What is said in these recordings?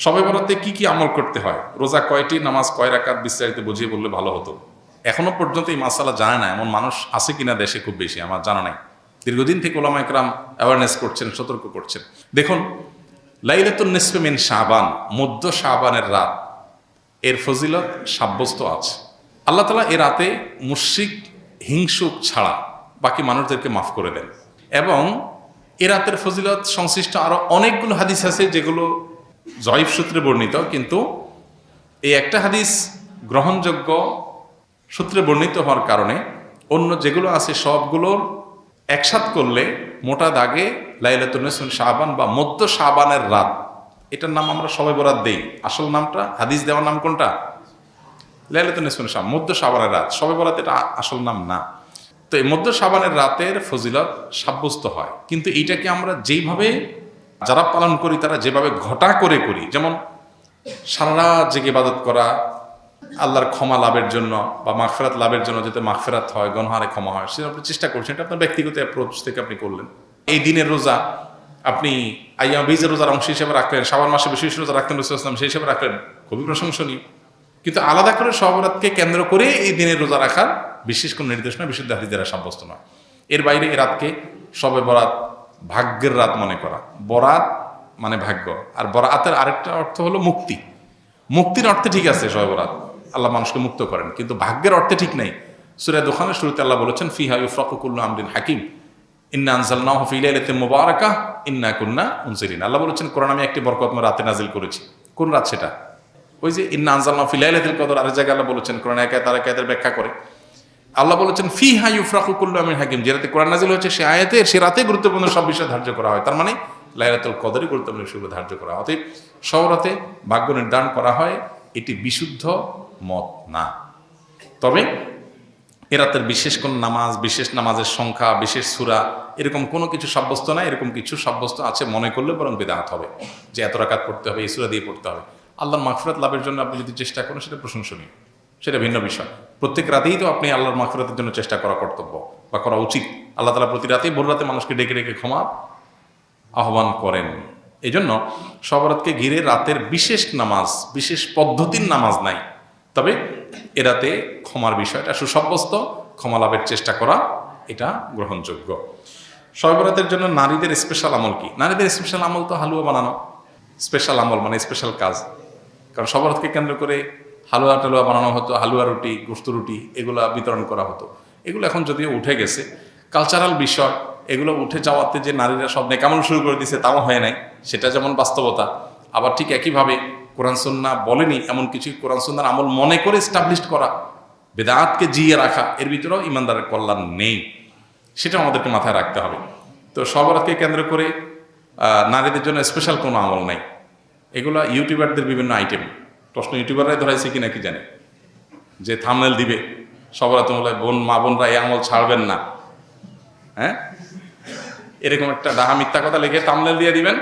শবে বরাতে কি কি আমল করতে হয়, রোজা কয়টি, নামাজ কয় রাকাত, বিস্তারিত বুঝিয়ে বললে ভালো হতো। এখনো পর্যন্ত এই মাসালা জানে না এমন মানুষ আছে কিনা দেশে খুব বেশি আমার জানা নাই। দীর্ঘদিন থেকে ওলামা একরাম অ্যাওয়ারনেস করছেন, সতর্ক করছেন। দেখুন, লাইলাতুন নিসফে মিন শাবান, মধ্য শাবানের রাত, এর ফজিলত সাব্যস্ত আছে। আল্লাহ তাআলা এ রাতে মুশরিক হিংসুক ছাড়া বাকি মানুষদেরকে মাফ করে দেন। এবং এ রাতের ফজিলত সংশ্লিষ্ট আরো অনেকগুলো হাদিস আছে যেগুলো জয়ীফ সূত্রে বর্ণিত, কিন্তু এই একটা হাদিস গ্রহণযোগ্য সূত্রে বর্ণিত হওয়ার কারণে অন্য যেগুলো আছে সবগুলোর একসাথ করলে মোটা দাগে লাইলাতুন নিসফে মিন শাবান বা মধ্য শাবানের রাত, এটার নাম আমরা শবে বরাত দেই। আসল নামটা, হাদিস দেওয়ার নাম কোনটা? লাইলাতুন নিসফে মিন শাবান, মধ্য শাবানের রাত। শবে বরাত এটা আসল নাম না। তো এই মধ্য শাবানের রাতের ফজিলত সাব্যস্ত হয়, কিন্তু এইটাকে আমরা যেইভাবে যারা পালন করি তারা যেভাবে ঘটা করে করি, যেমন সারা রাত জেগে ইবাদত করা আল্লাহর ক্ষমা লাভের জন্য বা মাগফিরাত লাভের জন্য, যাতে মাগফিরাত হয়, গুনাহে ক্ষমা হয়, সেটা আপনি চেষ্টা করছেন। এটা আপনার ব্যক্তিগত অ্যাপ্রোচ থেকে আপনি করলেন। এই দিনের রোজা আপনি আইয়াম বীজের রোজার অংশ হিসেবে রাখলেন, শাবান মাসে বিশেষ রোজা রাখতেন রাসূলুল্লাহ সাল্লাল্লাহু আলাইহি ওয়াসাল্লাম, সেই হিসেবে রাখলেন, খুবই প্রশংসনীয়। কিন্তু আলাদা করে শবে বরাতকে কেন্দ্র করে এই দিনের রোজা রাখার বিশেষ কোনো নির্দেশনা বিশুদ্ধ হাদিস দ্বারা সাব্যস্ত নয়। এর বাইরে এ রাতকে শবে বরাত ভাগ্যের রাত মনে করা। বরাত মানে ভাগ্য, আর বরাতের আরেকটা অর্থ হলো মুক্তি। মুক্তির অর্থে ঠিক আছে শবে বরাত, আল্লাহ মানুষকে মুক্ত করেন, কিন্তু ভাগ্যের অর্থে ঠিক নেই। সূরা দুখানের শুরুতে আল্লাহ বলেছেন, ফিহা ইউফরাকু কুল্লু আমরিন হাকিম ইন্না আনজালনাহু ফি লাইলাতিন মুবারাকাহ ইন্না কুন্না মুনজিরিন। আল্লাহ বলেছেন, কোরআন আমি একটি বরকতময় রাতে নাজিল করেছি। কোন রাত সেটা? ওই যে ইন্না আনজালনাহু ফি লাইলাতিল কদর। আরেক জায়গায় আল্লাহ বলেছেন, কোরআন একাত আর একাতের ব্যাখ্যা করে আল্লাহ বলেছেন, ফিহা ইউফরাকু কুল্লু আমরিন হাকিম। যে রাতে কোরআন নাজিল হয়েছে সে আয়াতের সে রাতে গুরুত্বপূর্ণ সব বিষয় ধার্য করা হয়। তার মানে লাইলাতুল কদরই গুরুত্বপূর্ণ বিষয়গুলো ধার্য করা হয়। অতএব শবে বরাতে ভাগ্য নির্ধারণ করা হয়, এটি বিশুদ্ধ মত না। তবে এ রাতের বিশেষ কোন নামাজ, বিশেষ নামাজের সংখ্যা, বিশেষ সূরা, এরকম কোনো কিছু সাব্যস্ত না। এরকম কিছু সাব্যস্ত আছে মনে করলে বরং বিদআত হবে, যে এত রাকাত পড়তে হবে, এই সূরা দিয়ে পড়তে হবে। আল্লাহর মাগফিরাত লাভের জন্য আপনি যদি চেষ্টা করেন সেটা প্রশংসনীয়, সেটা ভিন্ন বিষয়। প্রত্যেক রাতেই তো আপনি আল্লাহর মাগফিরাতের জন্য চেষ্টা করা কর্তব্য বা করা উচিত। আল্লাহ তাআলা প্রতি রাতেই ভোর রাতে মানুষকে ডেকে ডেকে ক্ষমা আহ্বান করেন। এই জন্য শবে বরাতকে ঘিরে রাতের বিশেষ নামাজ, বিশেষ পদ্ধতির নামাজ নাই। তবে এ রাতে ক্ষমার বিষয়টা সুসাব্যস্ত, ক্ষমা লাভের চেষ্টা করা এটা গ্রহণযোগ্য। শবে বরাতের জন্য নারীদের স্পেশাল আমল কি? নারীদের স্পেশাল আমল তো হালুয়া বানানো। স্পেশাল আমল মানে স্পেশাল কাজ। কারণ শবে বরাতকে কেন্দ্র করে হালুয়া টালুয়া বানানো হতো, হালুয়া রুটি, গোশত রুটি এগুলা বিতরণ করা হতো। এগুলো এখন যদিও উঠে গেছে, কালচারাল বিষয়, এগুলো উঠে যাওয়াতে যে নারীরা সব নেকামল শুরু করে দিয়েছে তাও হয় নাই, সেটা যেমন বাস্তবতা। আবার ঠিক একইভাবে কোরআন সুন্নাহ বলেনি এমন কিছু কোরআন সুন্নাহর আমল মনে করে এস্টাবলিশড করা, বেদাতকে জিয়ে রাখা, এর ভিতরেও ইমানদারের কল্যাণ নেই। সেটা আমাদেরকে মাথায় রাখতে হবে। তো শবে বরাতকে কেন্দ্র করে নারীদের জন্য স্পেশাল কোনো আমল নাই। এগুলো ইউটিউবারদের বিভিন্ন আইটেম। প্রশ্ন ইউটিউবাররাই ধরাইছে কিনা কি জানে, যে থাম্বনেল দিবে শবে বরাত বলে মা বোনরা এই আমল ছাড়বেন না, হ্যাঁ, এরকম একটা ডাহা মিথ্যা কথা লিখে থাম্বনেল দিয়ে দিবেন,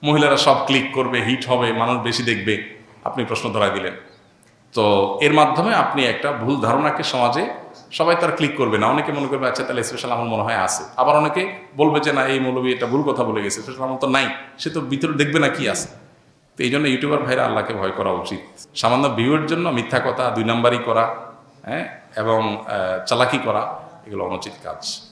মহিলারা সব ক্লিক করবে, হিট হবে, মানুষ বেশি দেখবে, আপনি প্রশ্ন ধরাই দিলেন। তো এর মাধ্যমে আপনি একটা ভুল ধারণাকে সমাজে, সবাই তার ক্লিক করবে না, অনেকে মনে করবে আচ্ছা তাহলে স্পেশাল আমল মনে হয় আছে। আবার অনেকে বলবে যে না, এই মৌলবী এটা ভুল কথা বলে গেছে, স্পেশাল আমল তো নাই, সে তো ভিতরে দেখবে না কি আছে। তো এই জন্য ইউটিউবার ভাইরা আল্লাহকে ভয় করা উচিত। সামান্য ভিউয়ের জন্য মিথ্যা কথা, দুই নাম্বারই করা, হ্যাঁ, এবং চালাকি করা, এগুলো অনুচিত কাজ।